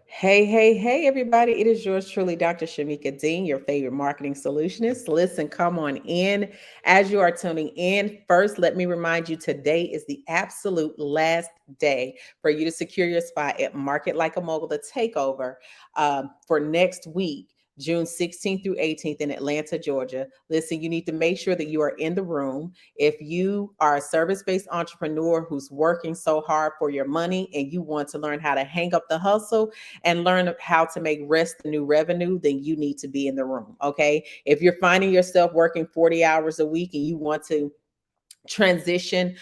Hey, everybody. It is yours truly, Dr. Shamika Dean, your favorite marketing solutionist. Listen, come on in. As you are tuning in, first, let me remind you today is the absolute last day for you to secure your spot at Market Like a Mogul, the takeover for next week. June 16th through 18th in Atlanta, Georgia. Listen, you need to make sure that you are in the room. If you are a service based entrepreneur who's working so hard for your money and you want to learn how to hang up the hustle, and learn how to make rest the new revenue, then you need to be in the room. Okay. If you're finding yourself working 40 hours a week and you want to transition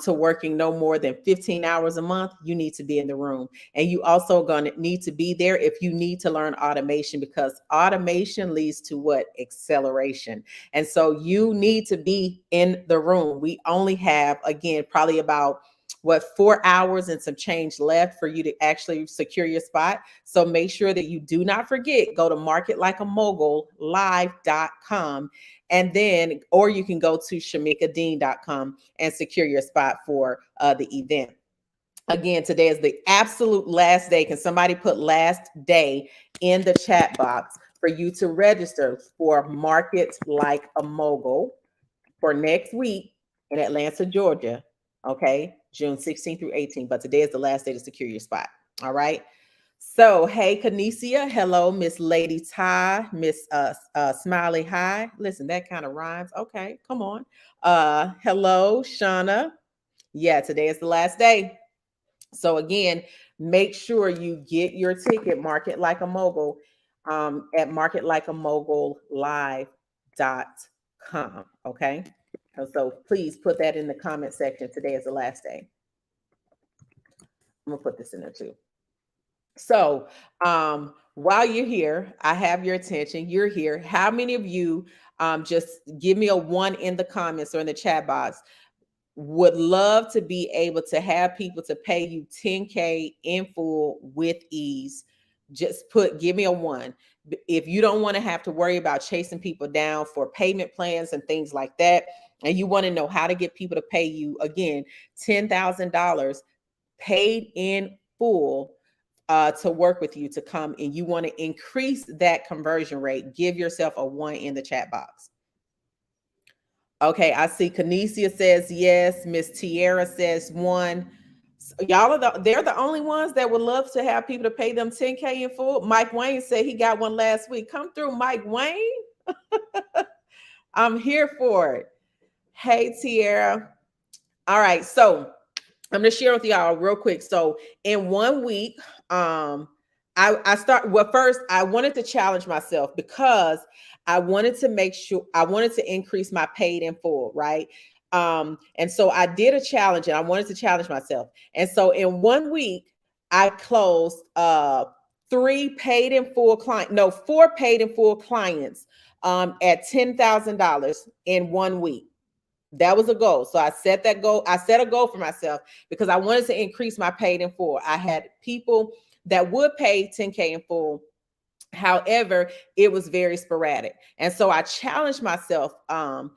to working no more than 15 hours a month, you need to be in the room. And you also going to need to be there if you need to learn automation, because automation leads to what? Acceleration. And so you need to be in the room. We only have, again, probably about 4 hours and some change left for you to actually secure your spot. So make sure that you do not forget, go to marketlikeamogul.live.com, and then, or you can go to shamikadean.com and secure your spot for the event. Again, today is the absolute last day. Can somebody put last day in the chat box for you to register for Market Like a Mogul for next week in Atlanta, Georgia? Okay, June 16th through 18th. But today is the last day to secure your spot. All right. So, hey, Kanesia, hello, Miss Lady Ty, Miss Smiley High. Listen, that kind of rhymes. Okay, come on. Hello, Shauna. Yeah, today is the last day. So again, make sure you get your ticket, Market Like a Mogul, at marketlikeamogullive.com. Okay. And so please put that in the comment section. Today is the last day. I'm gonna put this in there too. So, while you're here, I have your attention. You're here. How many of you, just give me a one in the comments or in the chat box, would love to be able to have people to pay you 10K in full with ease? Just give me a one. If you don't want to have to worry about chasing people down for payment plans and things like that, and you want to know how to get people to pay you, again, $10,000 paid in full to work with you, to come, and you want to increase that conversion rate, give yourself a one in the chat box. Okay, I see Kanesia says yes. Miss Tierra says one. So y'all are they're the only ones that would love to have people to pay them 10K in full. Mike Wayne said he got one last week. Come through, Mike Wayne. I'm here for it. Hey, Tierra. All right, so I'm gonna share with y'all real quick. So in 1 week, I start well. First, I wanted to challenge myself because I wanted to make sure I wanted to increase my paid in full, right? And so I did a challenge, and I wanted to challenge myself. And so in 1 week, I closed four paid in full clients at $10,000 in 1 week. That was a goal. So I set that goal. I set a goal for myself because I wanted to increase my paid in full. I had people that would pay 10K in full. However, it was very sporadic. And so I challenged myself. I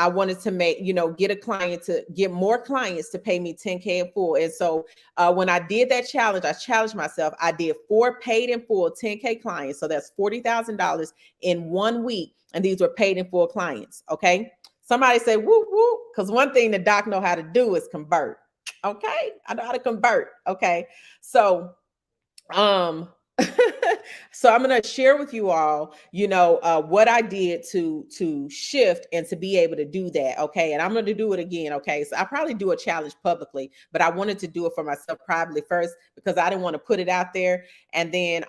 wanted to get more clients to pay me 10K in full. And so when I did that challenge, I challenged myself. I did 4 paid in full 10K clients. So that's $40,000 in 1 week. And these were paid in full clients. Okay. Somebody say whoop whoop, because one thing the doc know how to do is convert. Okay, I know how to convert. Okay, so so I'm going to share with you all, what I did to shift and to be able to do that. Okay, and I'm going to do it again. Okay, so I probably do a challenge publicly, but I wanted to do it for myself privately first because I didn't want to put it out there, and then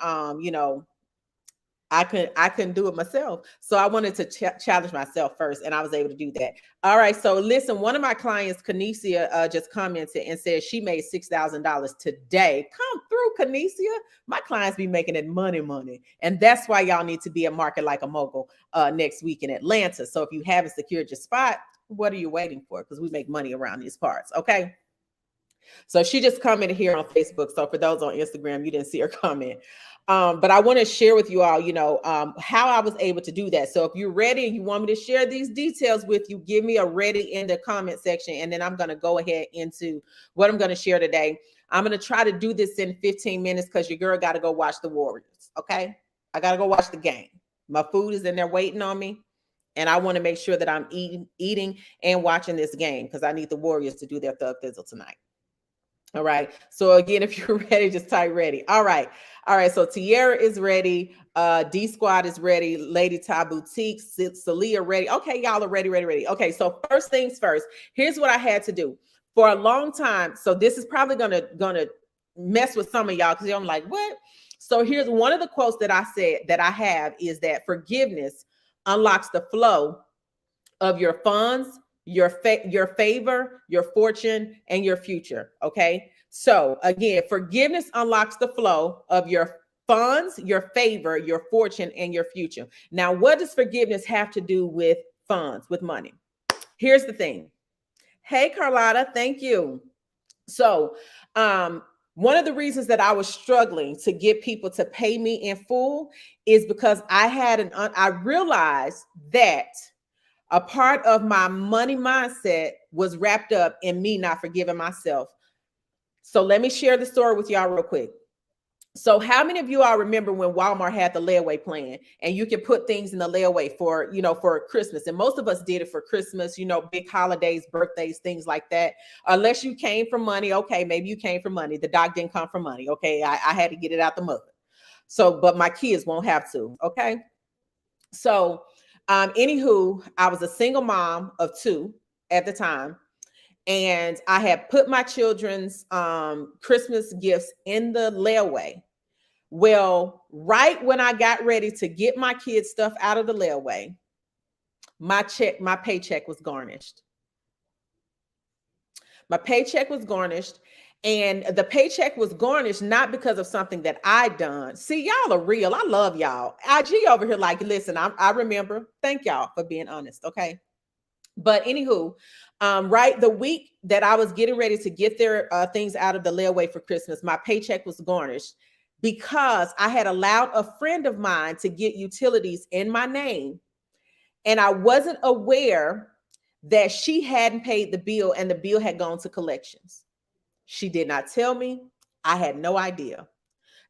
I couldn't do it myself. So I wanted to challenge myself first, and I was able to do that. All right. So listen, one of my clients, Kanesia, just commented and said she made $6,000 today. Come through, Kanesia. My clients be making it money. And that's why y'all need to be a Market Like a Mogul next week in Atlanta. So if you haven't secured your spot, what are you waiting for? Because we make money around these parts. Okay. So she just commented here on Facebook. So for those on Instagram, you didn't see her comment. But I want to share with you all, how I was able to do that. So if you're ready and you want me to share these details with you, give me a ready in the comment section. And then I'm going to go ahead into what I'm going to share today. I'm going to try to do this in 15 minutes because your girl got to go watch the Warriors. Okay. I got to go watch the game. My food is in there waiting on me. And I want to make sure that I'm eating and watching this game because I need the Warriors to do their thug thizzle tonight. All right. So again, if you're ready, just type ready. All right. All right. So Tierra is ready. D Squad is ready. Lady Ty Boutique, Celia ready. Okay, y'all are ready, ready, ready. Okay. So first things first, here's what I had to do for a long time. So this is probably gonna mess with some of y'all because I'm like, what? So here's one of the quotes that I said that I have is that forgiveness unlocks the flow of your funds, your favor, your fortune, and your future. Okay. So again, forgiveness unlocks the flow of your funds, your favor, your fortune, and your future. Now, what does forgiveness have to do with funds, with money? Here's the thing. Hey, Carlotta, thank you. So, one of the reasons that I was struggling to get people to pay me in full is because I realized that a part of my money mindset was wrapped up in me not forgiving myself. So let me share the story with y'all real quick. So how many of you all remember when Walmart had the layaway plan and you could put things in the layaway for Christmas? And most of us did it for Christmas, big holidays, birthdays, things like that. Unless you came from money. Okay, maybe you came from money. The dog didn't come from money. Okay, I had to get it out the mud. So, but my kids won't have to. Okay. So anywho, I was a single mom of 2 at the time. And I had put my children's Christmas gifts in the layaway. Well, right when I got ready to get my kids' stuff out of the layaway, my paycheck was garnished. My paycheck was garnished. And the paycheck was garnished not because of something that I done. See, y'all are real. I love y'all. IG over here like, listen, I remember. Thank y'all for being honest, okay? But anywho, right, the week that I was getting ready to get their things out of the layaway for Christmas, my paycheck was garnished because I had allowed a friend of mine to get utilities in my name. And I wasn't aware that she hadn't paid the bill and the bill had gone to collections. She did not tell me. I had no idea.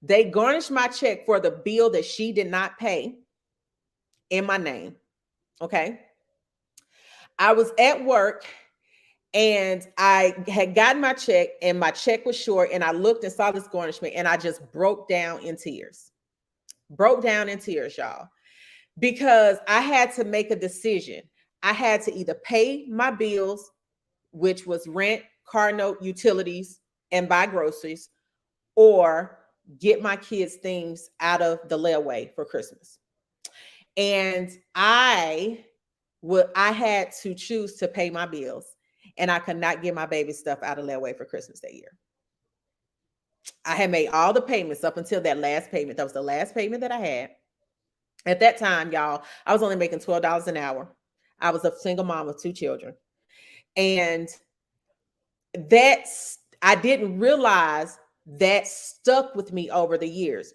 They garnished my check for the bill that she did not pay in my name. Okay. I was at work and I had gotten my check and my check was short and I looked and saw this garnishment and I just broke down in tears. Broke down in tears, y'all, because I had to make a decision. I had to either pay my bills, which was rent, car note, utilities, and buy groceries, or get my kids' things out of the layaway for Christmas. And I had to choose to pay my bills, and I could not get my baby stuff out of layaway for Christmas that year. I had made all the payments up until that last payment. That was the last payment that I had. At that time, y'all, I was only making $12 an hour. I was a single mom of 2 children. And I didn't realize that stuck with me over the years.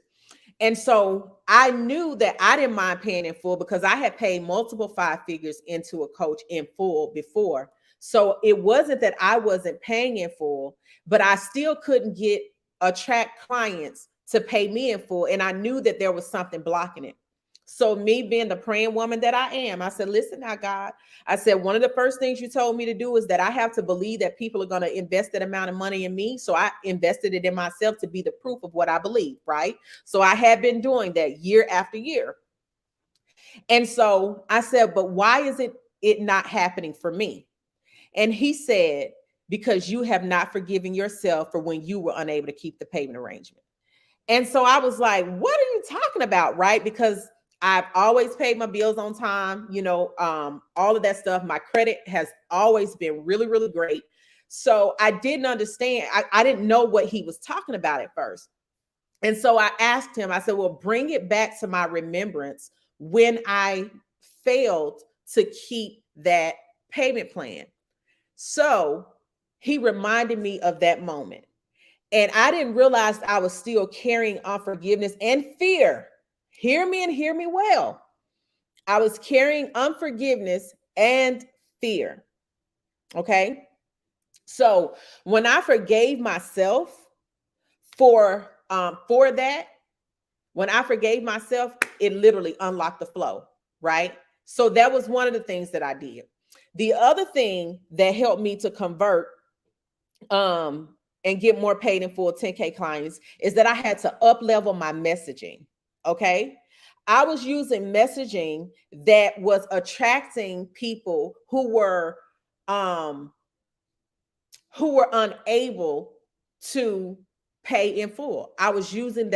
And so I knew that I didn't mind paying in full because I had paid multiple 5 figures into a coach in full before. So it wasn't that I wasn't paying in full, but I still couldn't attract clients to pay me in full. And I knew that there was something blocking it. So me being the praying woman that I am, I said, listen now, God, I said, one of the first things you told me to do is that I have to believe that people are going to invest that amount of money in me. So I invested it in myself to be the proof of what I believe, right? So I have been doing that year after year. And so I said, but why is it not happening for me? And he said, because you have not forgiven yourself for when you were unable to keep the payment arrangement. And so I was like, what are you talking about, right? Because I've always paid my bills on time, all of that stuff. My credit has always been really, really great. So I didn't understand. I didn't know what he was talking about at first. And so I asked him, I said, well, bring it back to my remembrance when I failed to keep that payment plan. So he reminded me of that moment. And I didn't realize I was still carrying unforgiveness and fear. Hear me and hear me well. I was carrying unforgiveness and fear. Okay. So when I forgave myself for that, when I forgave myself, it literally unlocked the flow, right? So that was one of the things that I did. The other thing that helped me to convert and get more paid in full 10K clients is that I had to up level my messaging. Okay. I was using messaging that was attracting people um who were unable to pay in full. I was using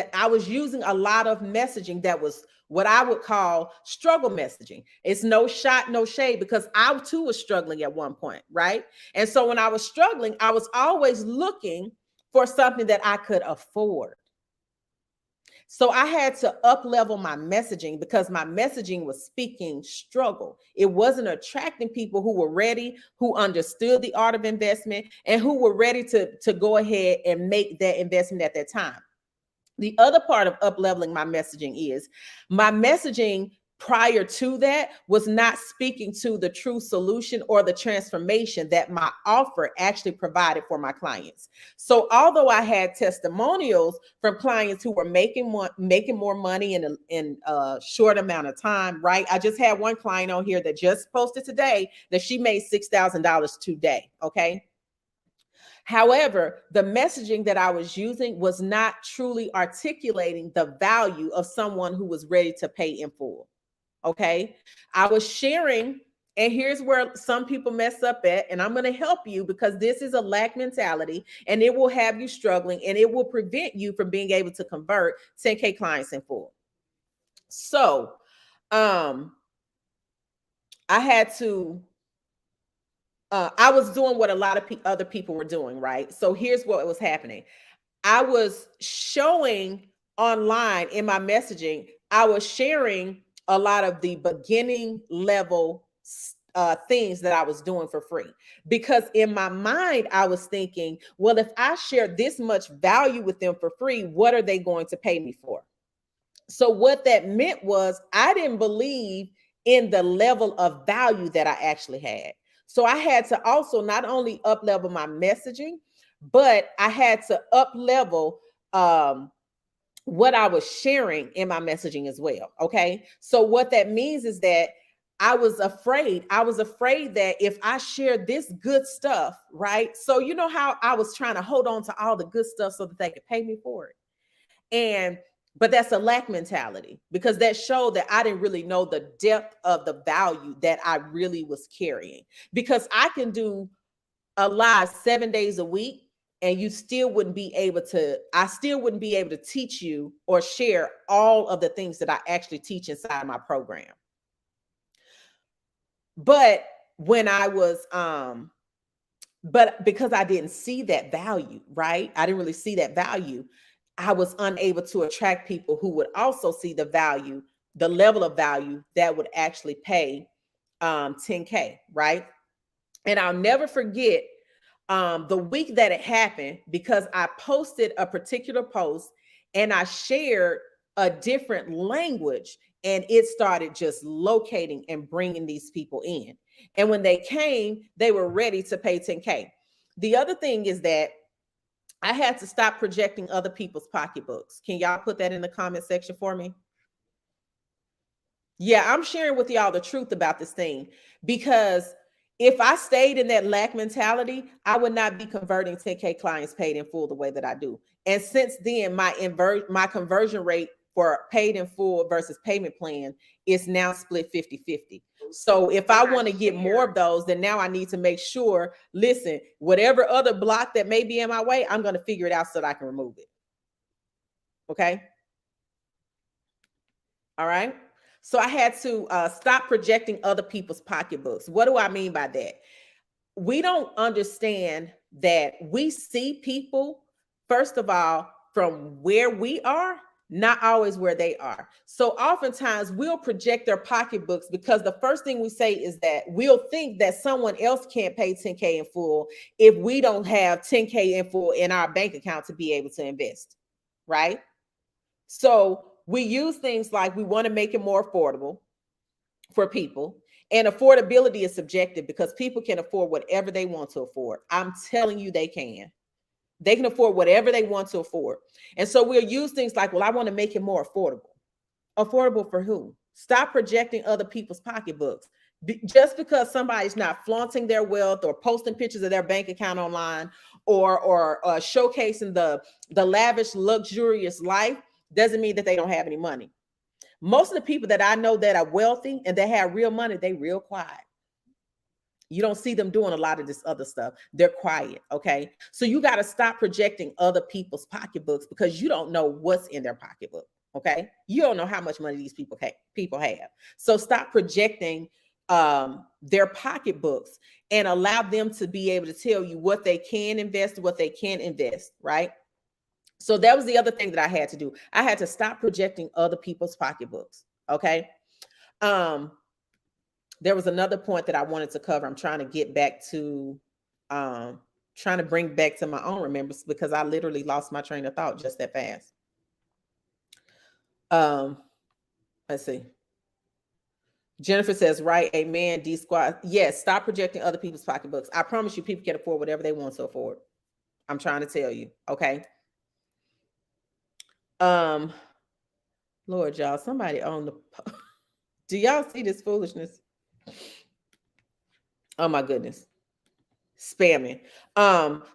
a lot of messaging that was what I would call struggle messaging. It's no shot, no shade, because I too was struggling at one point, right? And so when I was struggling, I was always looking for something that I could afford. So I had to up level my messaging because my messaging was speaking struggle. It wasn't attracting people who were ready, who understood the art of investment, and who were ready to go ahead and make that investment at that time. The other part of up leveling my messaging is my messaging prior to that was not speaking to the true solution or the transformation that my offer actually provided for my clients. So although I had testimonials from clients who were making more money in a short amount of time, right? I just had one client on here that just posted today that she made $6,000 today, okay? However, the messaging that I was using was not truly articulating the value of someone who was ready to pay in full. Okay. I was sharing, and here's where some people mess up at, and I'm going to help you because this is a lack mentality and it will have you struggling and it will prevent you from being able to convert 10K clients in full. So, I had to I was doing what a lot of other people were doing, right? So here's what was happening. I was showing online in my messaging, I was sharing a lot of the beginning level things that I was doing for free. Because in my mind, I was thinking, well, if I share this much value with them for free, what are they going to pay me for? So what that meant was I didn't believe in the level of value that I actually had. So I had to also not only up level my messaging, but I had to up level what I was sharing in my messaging as well. Okay. So what that means is that I was afraid. I was afraid that if I shared this good stuff, right? So you know how I was trying to hold on to all the good stuff so that they could pay me for it. But that's a lack mentality because that showed that I didn't really know the depth of the value that I really was carrying. Because I can do a live 7 days a week and I still wouldn't be able to teach you or share all of the things that I actually teach inside my program. But when I was but because I didn't see that value, right? I didn't really see that value. I was unable to attract people who would also see the value, the level of value that would actually pay 10K, right? And I'll never forget the week that it happened because I posted a particular post and I shared a different language and it started just locating and bringing these people in. And when they came, they were ready to pay 10K. The other thing is that I had to stop projecting other people's pocketbooks. Can y'all put that in the comment section for me? Yeah, I'm sharing with y'all the truth about this thing because if I stayed in that lack mentality, I would not be converting 10K clients paid in full the way that I do. And since then, my conversion rate for paid in full versus payment plan is now split 50-50. So if I want to get more of those, then now I need to make sure, listen, whatever other block that may be in my way, I'm going to figure it out so that I can remove it. Okay. All right. So I had to stop projecting other people's pocketbooks. What do I mean by that? We don't understand that we see people, first of all, from where we are, not always where they are. So oftentimes we'll project their pocketbooks because the first thing we say is that we'll think that someone else can't pay 10K in full if we don't have 10K in full in our bank account to be able to invest, right? So we use things like we want to make it more affordable for people. And affordability is subjective because people can afford whatever they want to afford. I'm telling you, they can. They can afford whatever they want to afford. And so we'll use things like, well, I want to make it more affordable. Affordable for who? Stop projecting other people's pocketbooks. Just because somebody's not flaunting their wealth or posting pictures of their bank account online or showcasing the lavish, luxurious life doesn't mean that they don't have any money. Most of the people that I know that are wealthy and that have real money, they real quiet. You don't see them doing a lot of this other stuff. They're quiet. Okay. So you got to stop projecting other people's pocketbooks because you don't know what's in their pocketbook. Okay. You don't know how much money these people have. So stop projecting their pocketbooks and allow them to be able to tell you what they can invest, what they can't invest. Right. So that was the other thing that I had to do. I had to stop projecting other people's pocketbooks. Okay. There was another point that I wanted to cover. I'm trying to get back to, trying to bring back to my own remembrance because I literally lost my train of thought just that fast. Let's see. Jennifer says, right, amen, D Squad. Yes, stop projecting other people's pocketbooks. I promise you, people can afford whatever they want to afford. I'm trying to tell you, okay? Lord, y'all, somebody on the, do y'all see this foolishness? Oh my goodness. Spamming.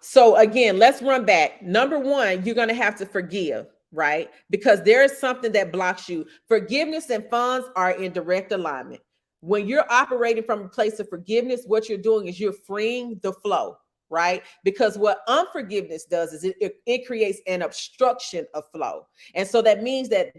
So again, let's run back. Number one, you're going to have to forgive, right? Because there is something that blocks you. Forgiveness and funds are in direct alignment. When you're operating from a place of forgiveness, what you're doing is you're freeing the flow, right? Because what unforgiveness does is it creates an obstruction of flow. And so that means that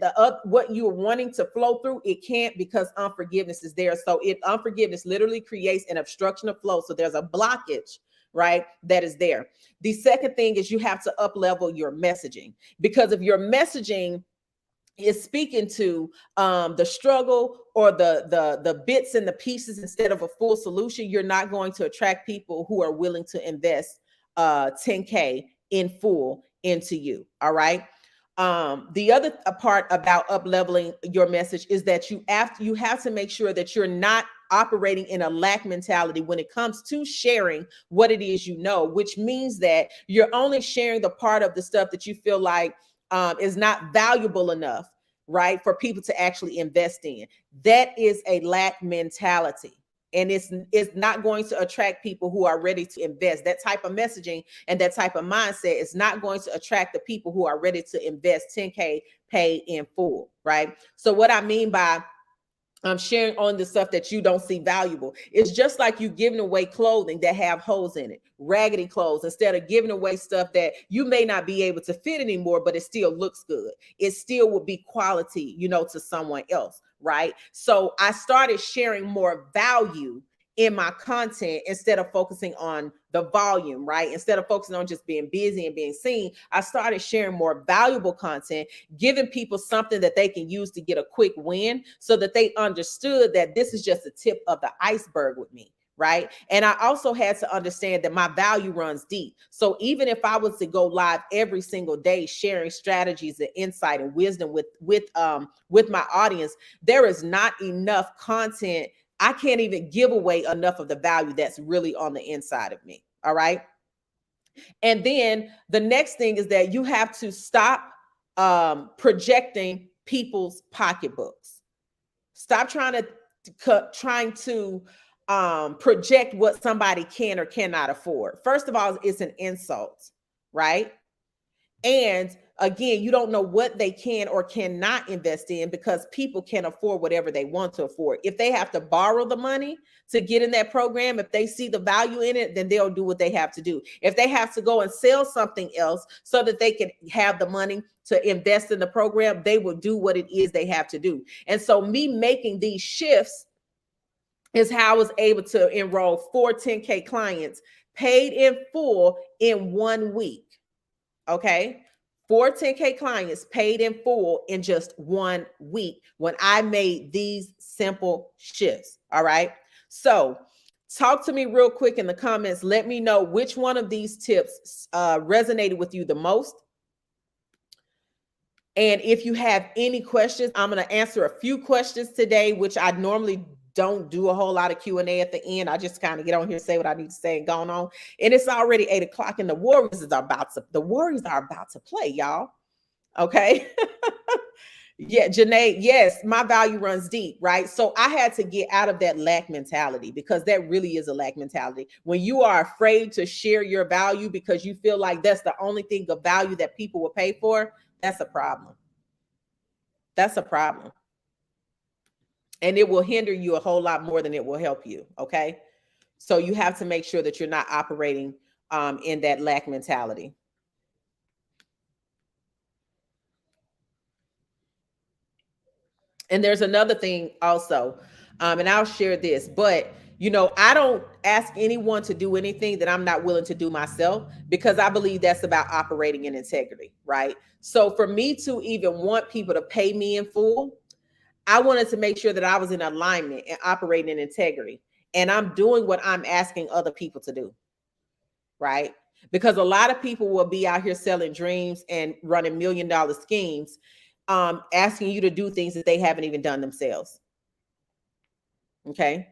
what you're wanting to flow through, it can't because unforgiveness is there. So unforgiveness literally creates an obstruction of flow. So there's a blockage, right? That is there. The second thing is you have to up level your messaging, because if your messaging is speaking to the struggle or the bits and the pieces instead of a full solution, you're not going to attract people who are willing to invest 10K in full into you. All right. The other part about up leveling your message is that you have to make sure that you're not operating in a lack mentality when it comes to sharing what it is you know, which means that you're only sharing the part of the stuff that you feel like is not valuable enough, right, for people to actually invest in. That is a lack mentality. And it's not going to attract people who are ready to invest. That type of messaging and that type of mindset is not going to attract the people who are ready to invest 10K pay in full, right? So what I mean by sharing on the stuff that you don't see valuable, it's just like you giving away clothing that have holes in it, raggedy clothes, instead of giving away stuff that you may not be able to fit anymore, but it still looks good. It still would be quality, to someone else, right? So I started sharing more value in my content instead of focusing on the volume, right? Instead of focusing on just being busy and being seen, I started sharing more valuable content, giving people something that they can use to get a quick win so that they understood that this is just the tip of the iceberg with me. Right. And I also had to understand that my value runs deep. So even if I was to go live every single day, sharing strategies and insight and wisdom with my audience, there is not enough content. I can't even give away enough of the value that's really on the inside of me. All right. And then the next thing is that you have to stop projecting people's pocketbooks. Stop trying to project what somebody can or cannot afford. First of all, it's an insult, right? And again, you don't know what they can or cannot invest in because people can afford whatever they want to afford. If they have to borrow the money to get in that program, if they see the value in it, then they'll do what they have to do. If they have to go and sell something else so that they can have the money to invest in the program, they will do what it is they have to do. And so me making these shifts is how I was able to enroll 4 10K clients paid in full in 1 week. Okay. 4 10K clients paid in full in just 1 week when I made these simple shifts. All right. So talk to me real quick in the comments. Let me know which one of these tips resonated with you the most. And if you have any questions, I'm going to answer a few questions today, which I normally don't do a whole lot of Q&A at the end. I just kind of get on here, say what I need to say and going on. And it's already 8 o'clock and the Warriors are about to play, y'all. Okay. Yeah, Janae, yes, my value runs deep, right? So I had to get out of that lack mentality, because that really is a lack mentality. When you are afraid to share your value because you feel like that's the only thing of value that people will pay for, that's a problem. That's a problem. And it will hinder you a whole lot more than it will help you, okay? So you have to make sure that you're not operating in that lack mentality. And there's another thing also, and I'll share this, but you know, I don't ask anyone to do anything that I'm not willing to do myself, because I believe that's about operating in integrity, right? So for me to even want people to pay me in full, I wanted to make sure that I was in alignment and operating in integrity, and I'm doing what I'm asking other people to do, right? Because a lot of people will be out here selling dreams and running $1 million schemes, asking you to do things that they haven't even done themselves. Okay.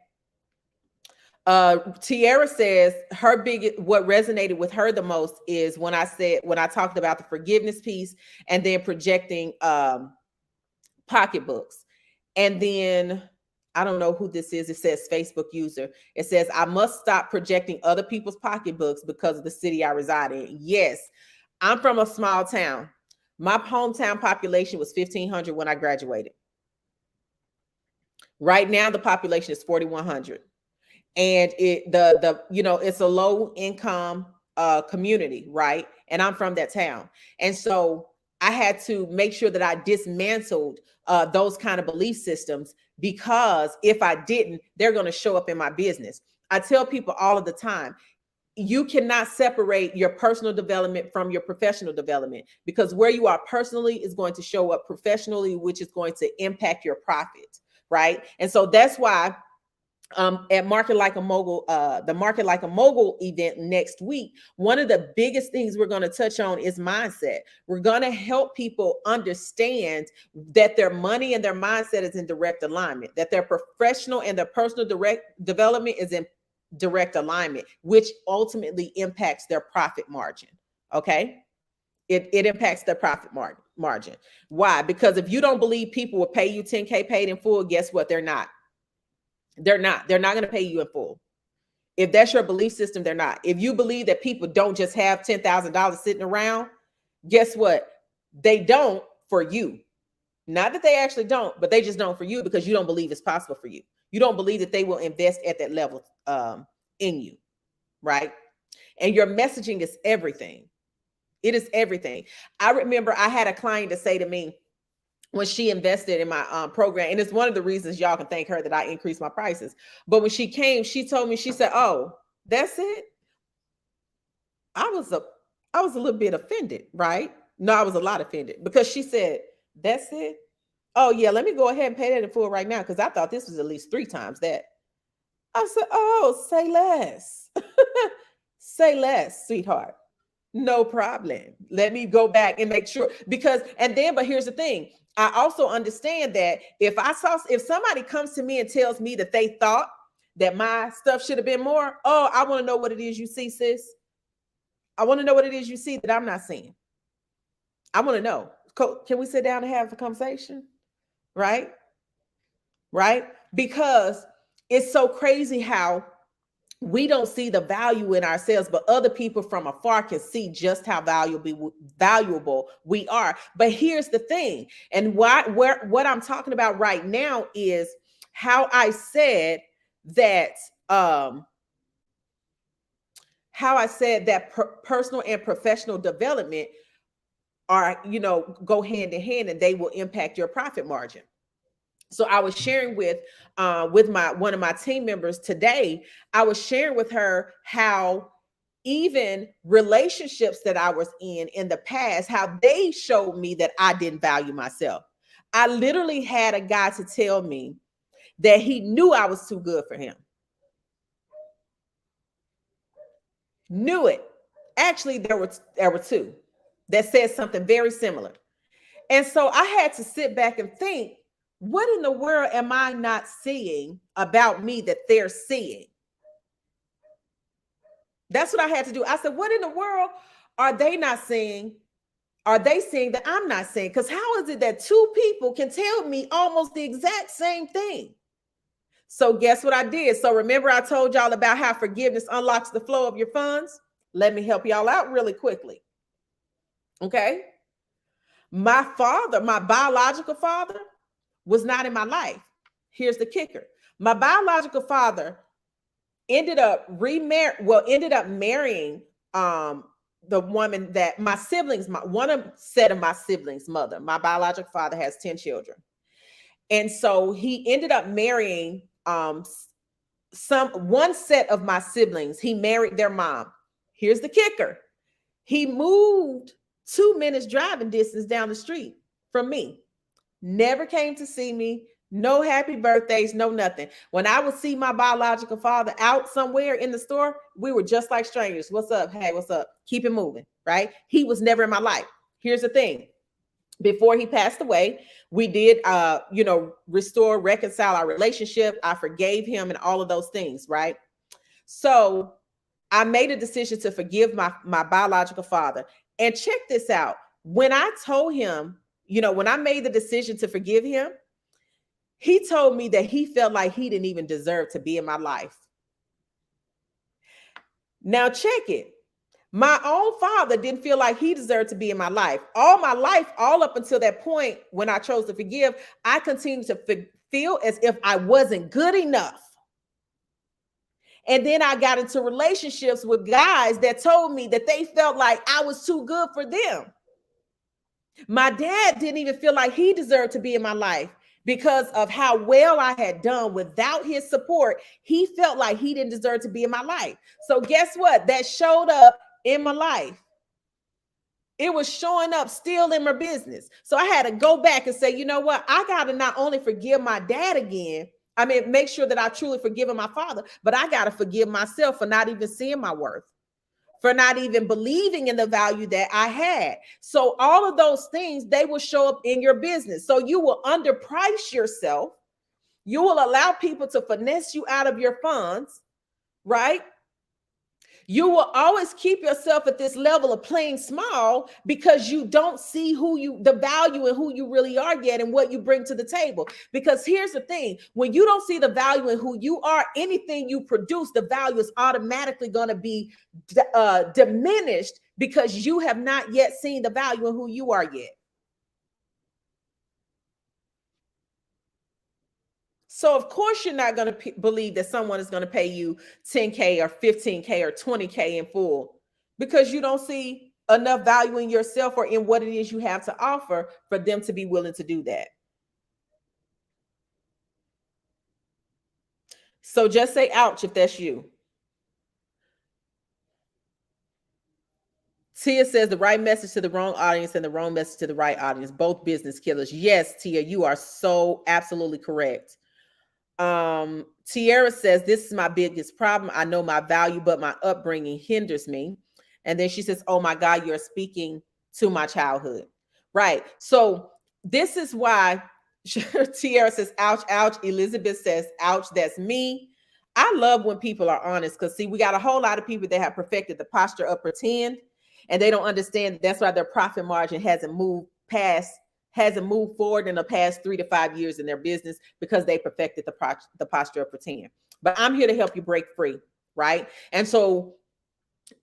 Tiara says what resonated with her the most is when I talked about the forgiveness piece and then projecting pocketbooks. And then I don't know who this is. It says Facebook user. It says, I must stop projecting other people's pocketbooks because of the city I reside in. Yes, I'm from a small town. My hometown population was 1,500 when I graduated. Right now, the population is 4,100. And it's a low income community, right? And I'm from that town. And so I had to make sure that I dismantled those kind of belief systems, because if I didn't, they're going to show up in my business. I tell people all of the time, you cannot separate your personal development from your professional development, because where you are personally is going to show up professionally, which is going to impact your profit, right? And so that's why at Market Like a Mogul, the Market Like a Mogul event next week, one of the biggest things we're going to touch on is mindset. We're going to help people understand that their money and their mindset is in direct alignment, that their professional and their personal direct development is in direct alignment, which ultimately impacts their profit margin. Okay. It impacts their profit margin. Why? Because if you don't believe people will pay you 10K paid in full, guess what? They're not. They're not going to pay you in full. If that's your belief system, they're not. If you believe that people don't just have $10,000 sitting around, guess what? They don't for you. Not that they actually don't, but they just don't for you, because you don't believe it's possible for you. You don't believe that they will invest at that level in you, right? And your messaging is everything. It is everything. I remember I had a client to say to me, when she invested in my program, and it's one of the reasons y'all can thank her that I increased my prices. But when she came, she told me, she said, "Oh, that's it." I was a little bit offended, right? No, I was a lot offended, because she said, "That's it." Oh yeah, let me go ahead and pay that in full right now, because I thought this was at least 3 times that. I said, "Oh, say less." Say less, sweetheart. No problem. Let me go back and make sure, but here's the thing. I also understand that if somebody comes to me and tells me that they thought that my stuff should have been more, oh, I want to know what it is you see, sis. I want to know what it is you see that I'm not seeing. I want to know. Can we sit down and have a conversation? Right? Right? Because it's so crazy how we don't see the value in ourselves, but other people from afar can see just how valuable we are. But here's the thing, and what I'm talking about right now is how I said that personal and professional development are, go hand in hand, and they will impact your profit margin. So I was sharing with one of my team members today. I was sharing with her how even relationships that I was in the past, how they showed me that I didn't value myself. I literally had a guy to tell me that he knew I was too good for him. Knew it. Actually, there were two that said something very similar. And so I had to sit back and think, what in the world am I not seeing about me that they're seeing? That's what I had to do. I said, what in the world are they not seeing? Are they seeing that I'm not seeing? Because how is it that two people can tell me almost the exact same thing? So guess what I did? So remember I told y'all about how forgiveness unlocks the flow of your funds? Let me help y'all out really quickly. Okay. My father, my biological father, was not in my life. Here's the kicker. My biological father ended up marrying the woman that my siblings, one set of my siblings' mother. My biological father has 10 children. And so he ended up marrying one set of my siblings. He married their mom. Here's the kicker. He moved 2 minutes driving distance down the street from me. Never came to see me. No happy birthdays, no nothing. When I would see my biological father out somewhere in the store, we were just like strangers. What's up? Hey, what's up? Keep it moving, right? He was never in my life. Here's the thing. Before he passed away, we did, restore, reconcile our relationship. I forgave him and all of those things, right? So I made a decision to forgive my biological father. And check this out. When I told him, when I made the decision to forgive him, he told me that he felt like he didn't even deserve to be in my life. Now check it. My own father didn't feel like he deserved to be in my life. All my life, all up until that point when I chose to forgive, I continued to feel as if I wasn't good enough. And then I got into relationships with guys that told me that they felt like I was too good for them. My dad didn't even feel like he deserved to be in my life because of how well I had done. Without his support, he felt like he didn't deserve to be in my life. So guess what? That showed up in my life. It was showing up still in my business. So I had to go back and say, you know what? I got to not only forgive my dad again, make sure that I truly forgiven my father, but I got to forgive myself for not even seeing my worth, for not even believing in the value that I had. So all of those things, they will show up in your business. So you will underprice yourself. You will allow people to finesse you out of your funds, right? You will always keep yourself at this level of playing small because you don't see the value in who you really are yet and what you bring to the table. Because here's the thing, when you don't see the value in who you are, anything you produce, the value is automatically going to be diminished because you have not yet seen the value in who you are yet. So of course you're not going to believe that someone is going to pay you 10K or 15K or 20K in full because you don't see enough value in yourself or in what it is you have to offer for them to be willing to do that. So just say ouch if that's you. Tia says the right message to the wrong audience and the wrong message to the right audience, both business killers. Yes, Tia, you are so absolutely correct. Tiara says, this is my biggest problem. I know my value, but my upbringing hinders me. And then she says, oh my God, you're speaking to my childhood. Right. So this is why Tiara says, ouch, ouch. Elizabeth says, ouch, that's me. I love when people are honest because see, we got a whole lot of people that have perfected the posture of pretend and they don't understand that's why their profit margin hasn't moved forward in the past 3 to 5 years in their business because they perfected the posture of pretend. But I'm here to help you break free, right? And so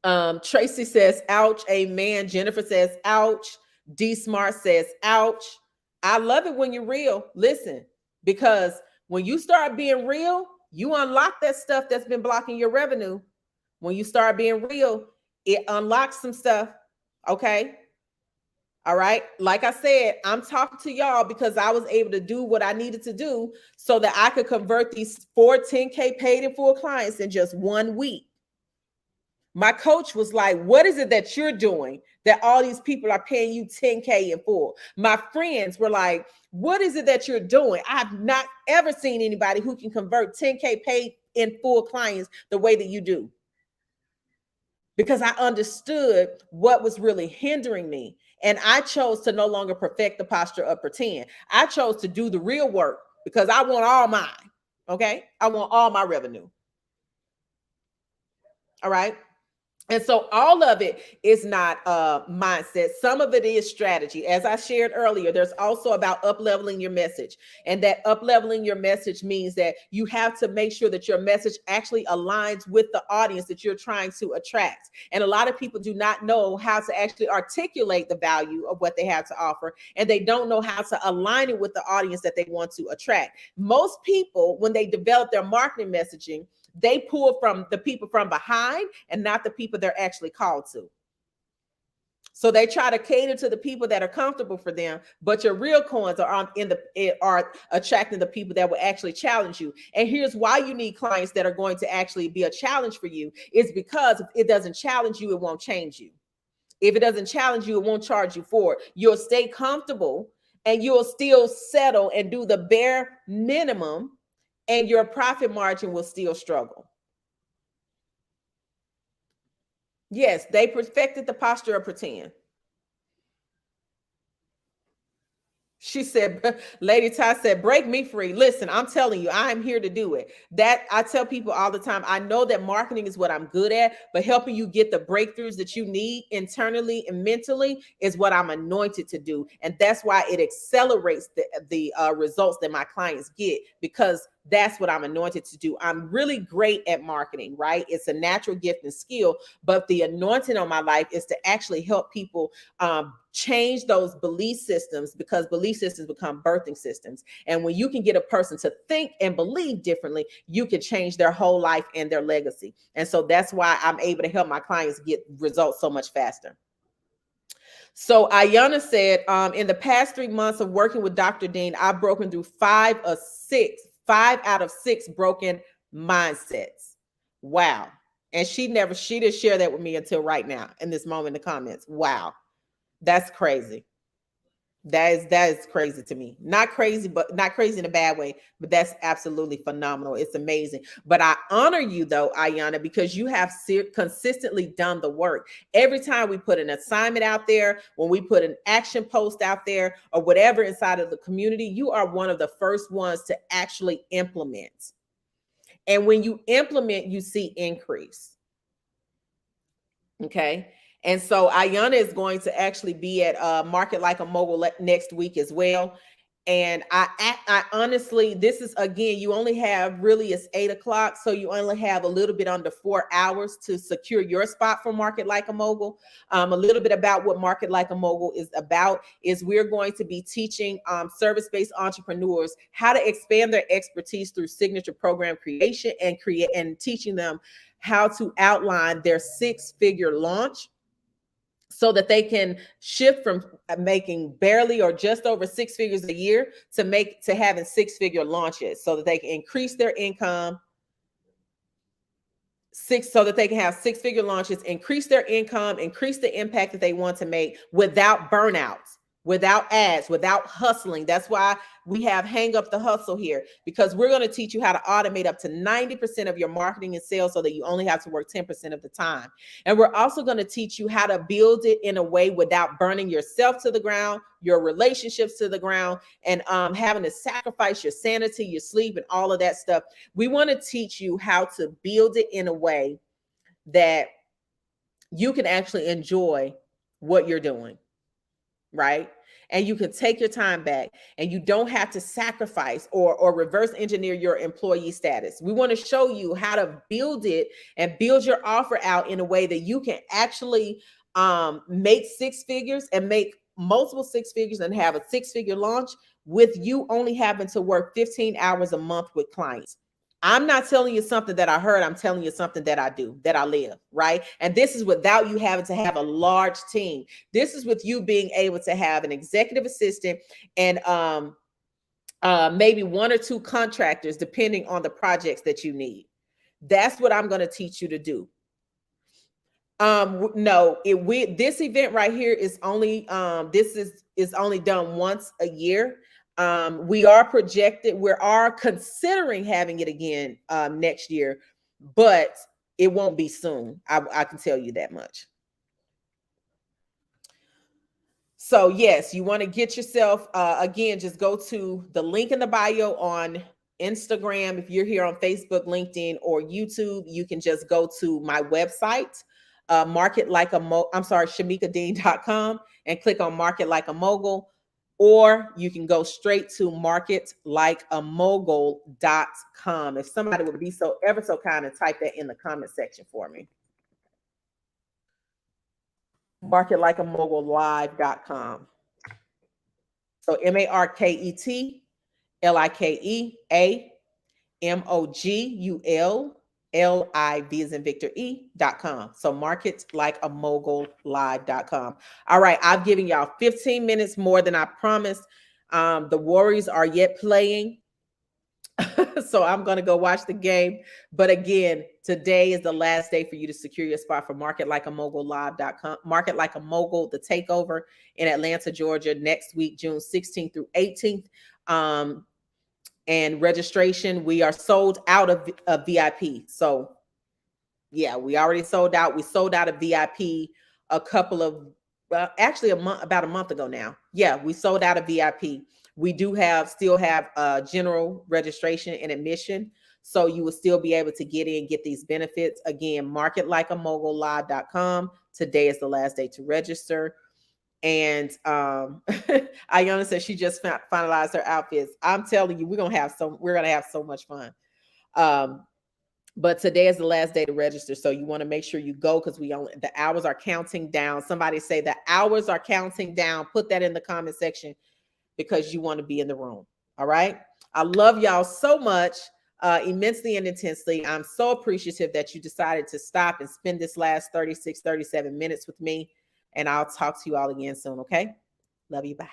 Tracy says, ouch, amen. Jennifer says, ouch. D Smart says, ouch. I love it when you're real. Listen, because when you start being real, you unlock that stuff that's been blocking your revenue. When you start being real, it unlocks some stuff, okay? All right. Like I said, I'm talking to y'all because I was able to do what I needed to do so that I could convert these 4 10K paid in full clients in just 1 week. My coach was like, what is it that you're doing that all these people are paying you 10K in full? My friends were like, what is it that you're doing? I've not ever seen anybody who can convert 10K paid in full clients the way that you do. Because I understood what was really hindering me. And I chose to no longer perfect the posture of pretend. I chose to do the real work because I want all mine. Okay. I want all my revenue. All right. And so all of it is not mindset. Some of it is strategy. As I shared earlier, there's also about up-leveling your message. And that up-leveling your message means that you have to make sure that your message actually aligns with the audience that you're trying to attract. And a lot of people do not know how to actually articulate the value of what they have to offer. And they don't know how to align it with the audience that they want to attract. Most people, when they develop their marketing messaging, they pull from the people from behind and not the people they're actually called to. So they try to cater to the people that are comfortable for them, but your real coins are attracting the people that will actually challenge you. And here's why you need clients that are going to actually be a challenge for you. Is because if it doesn't challenge you, it won't change you. If it doesn't challenge you, it won't charge you for it. You'll stay comfortable and you'll still settle and do the bare minimum, and your profit margin will still struggle. Yes, they perfected the posture of pretend. She said, Lady Ty said, break me free. Listen, I'm telling you, I am here to do it. That I tell people all the time. I know that marketing is what I'm good at, but helping you get the breakthroughs that you need internally and mentally is what I'm anointed to do. And that's why it accelerates the results that my clients get, because that's what I'm anointed to do. I'm really great at marketing, right? It's a natural gift and skill, but the anointing on my life is to actually help people change those belief systems, because belief systems become birthing systems. And when you can get a person to think and believe differently, you can change their whole life and their legacy. And so that's why I'm able to help my clients get results so much faster. So Ayana said, in the past 3 months of working with Dr. Dean, I've broken through 5 out of 6 broken mindsets. Wow. And she didn't share that with me until right now in this moment in the comments. Wow. That's crazy. That is crazy to me. Not crazy, but not crazy in a bad way, but that's absolutely phenomenal. It's amazing. But I honor you though, Ayana, because you have consistently done the work. Every time we put an assignment out there, when we put an action post out there or whatever inside of the community, you are one of the first ones to actually implement. And when you implement, you see increase. Okay. And so Ayana is going to actually be at Market Like a Mogul next week as well. And I honestly, this is, again, you only have really, it's 8 o'clock. So you only have a little bit under 4 hours to secure your spot for Market Like a Mogul. A little bit about what Market Like a Mogul is about is we're going to be teaching service-based entrepreneurs how to expand their expertise through signature program creation and teaching them how to outline their 6-figure launch, so that they can shift from making barely or just over 6 figures a year to having 6-figure launches, so that they can increase their income. So that they can have 6-figure launches, increase their income, increase the impact that they want to make without burnouts, without ads, without hustling. That's why we have Hang Up the Hustle here, because we're going to teach you how to automate up to 90% of your marketing and sales so that you only have to work 10% of the time. And we're also going to teach you how to build it in a way without burning yourself to the ground, your relationships to the ground, and having to sacrifice your sanity, your sleep, and all of that stuff. We want to teach you how to build it in a way that you can actually enjoy what you're doing, right? And you can take your time back, and you don't have to sacrifice or reverse engineer your employee status. We want to show you how to build it and build your offer out in a way that you can actually make 6 figures and make multiple 6 figures and have a 6-figure launch with you only having to work 15 hours a month with clients. I'm not telling you something that I heard. I'm telling you something that I do, that I live, right? And this is without you having to have a large team. This is with you being able to have an executive assistant and maybe 1 or 2 contractors, depending on the projects that you need. That's what I'm going to teach you to do. No, this event right here is only this is only done once a year. We are considering having it again next year, but it won't be soon. I can tell you that much. So yes, you want to get yourself again, just go to the link in the bio on Instagram. If you're here on Facebook, LinkedIn, or YouTube, you can just go to my website, shamikadean.com, and click on Market Like a Mogul, or you can go straight to marketlikeamogul.com. If somebody would be so ever so kind and type that in the comment section for me. marketlikeamogullive.com. So marketlikeamogullive as in Victor E.com. So marketlikeamogullive.com. All right, I've given y'all 15 minutes more than I promised. The Warriors are yet playing. So I'm going to go watch the game. But again, today is the last day for you to secure your spot for marketlikeamogullive.com. Market Like a Mogul, the takeover in Atlanta, Georgia, next week, June 16th through 18th. And registration, we are sold out of VIP. So yeah, we already sold out. We sold out of VIP a couple of, actually about a month ago now. Yeah, we sold out of VIP. We do still have general registration and admission. So you will still be able to get in, get these benefits. Again, marketlikeamogullive.com. Today is the last day to register. And Ayana says she just finalized her outfits. I'm telling you, we're gonna have so much fun. But today is the last day to register, so you want to make sure you go, because the hours are counting down. Somebody say the hours are counting down. Put that in the comment section, because you want to be in the room. All right. I love y'all so much, immensely and intensely. I'm so appreciative that you decided to stop and spend this last 36, 37 minutes with me. And I'll talk to you all again soon. Okay. Love you. Bye.